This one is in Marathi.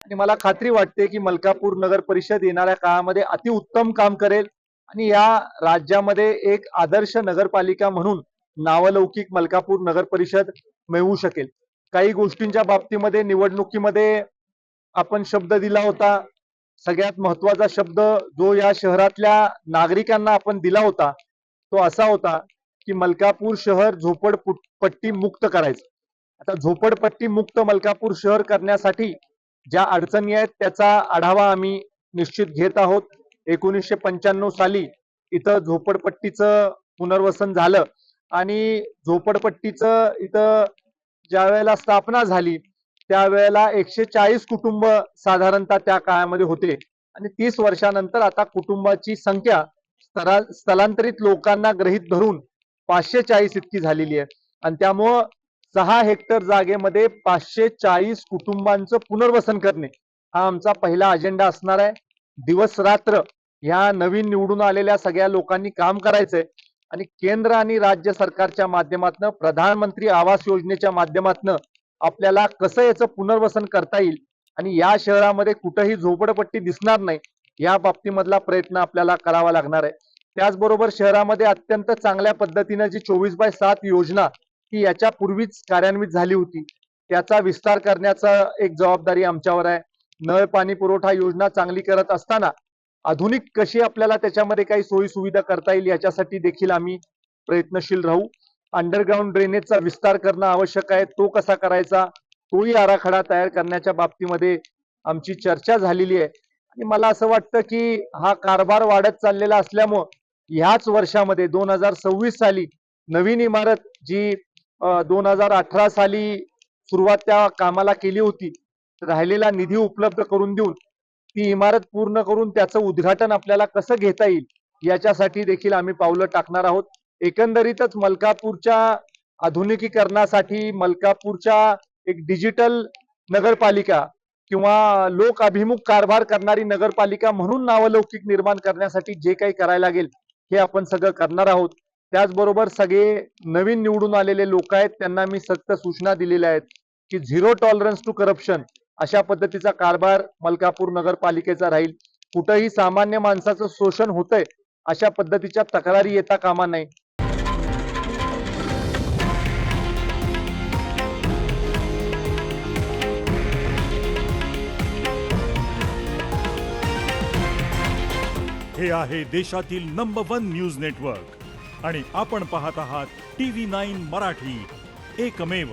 आणि मला खात्री वाटते की मलकापूर नगर परिषद येणाऱ्या काळामध्ये अतिउत्तम काम करेल आणि या राज्यामध्ये एक आदर्श नगरपालिका म्हणून नावलौकिक मलकापूर नगर परिषद मिळवू शकेल. काही गोष्टींच्या बाबतीमध्ये निवडणुकीमध्ये आपण शब्द दिला होता. सगळ्यात महत्वाचा शब्द जो या शहरातल्या नागरिकांना आपण दिला होता तो असा होता की मलकापूर शहर झोपडपट्टी मुक्त करायचं. आता झोपडपट्टी मुक्त मलकापूर शहर करण्यासाठी ज्या अडचणी आहेत त्याचा आढावा आम्ही निश्चित घेत आहोत. 1995 साली इथं झोपडपट्टीचं पुनर्वसन झालं आणि झोपडपट्टीचं इथं ज्या वेळेला स्थापना झाली त्यावेळेला 140 कुटुंब साधारणतः त्या काळामध्ये होते आणि 30 वर्षानंतर आता कुटुंबाची संख्या स्थलांतरित लोकांना गृहीत धरून 540 इतकी झालेली आहे आणि त्यामुळं 6 हेक्टर जागेमध्ये 540 कुटुंबांचं पुनर्वसन करणे हा आमचा पहिला अजेंडा असणार आहे. दिवस रात्र ह्या नवीन निवडून आलेल्या सगळ्या लोकांनी काम करायचंय आणि केंद्र आणि राज्य सरकारच्या माध्यमातून प्रधानमंत्री आवास योजनेच्या माध्यमातून आपल्याला कसं याचं पुनर्वसन करता येईल आणि या शहरामध्ये कुठेही झोपडपट्टी दिसणार नाही या बाबतीमधला प्रयत्न आपल्याला करावा लागणार आहे. त्याचबरोबर शहरामध्ये अत्यंत चांगल्या पद्धतीने जी 24/7 योजना ही याच्या पूर्वीच कार्यान्वित झाली होती त्याचा विस्तार करण्याचा एक जबाबदारी आमच्यावर आहे. नळ पाणी पुरवठा योजना चांगली करत असताना आधुनिक कशी आपल्याला त्याच्यामध्ये काही सोयी सुविधा करता येईल याच्यासाठी देखील आम्ही प्रयत्नशील राहू. अंडरग्राउंड ड्रेनेजचा विस्तार करणं आवश्यक आहे. तो कसा करायचा तोही आराखडा तयार करण्याच्या बाबतीमध्ये आमची चर्चा झालेली आहे आणि मला असं वाटतं की हा कारभार वाढत चाललेला असल्यामुळं ह्याच वर्षामध्ये 2026 साली नवीन इमारत जी 2018 साली सुरुवात त्या कामाला केली होती राहिलेला निधी उपलब्ध करून देऊन ती इमारत पूर्ण करून त्याचं उद्घाटन आपल्याला कसं घेता येईल याच्यासाठी देखील आम्ही पावलं टाकणार आहोत. एकंदरीतच मलकापूरच्या आधुनिकीकरणासाठी मलकापूरच्या एक डिजिटल नगरपालिका किंवा लोक अभिमुख कारभार करणारी नगरपालिका म्हणून नावलौकिक निर्माण करण्यासाठी जे काही करायला लागेल हे आपण सगळं करणार आहोत. त्याचबरोबर सगळे नवीन निवडून आलेले लोक आहेत त्यांना मी सक्त सूचना दिलेल्या आहेत की झिरो टॉलरन्स टू करप्शन अशा पद्धतीचा कारभार मलकापूर नगरपालिकेचा राहील. कुठेही सामान्य माणसाचं शोषण होतंय अशा पद्धतीच्या तक्रारी येता कामा नये. हे आहे देशातील नंबर 1 न्यूज नेटवर्क आणि आपण पाहत आहात TV9 मराठी, एकमेव.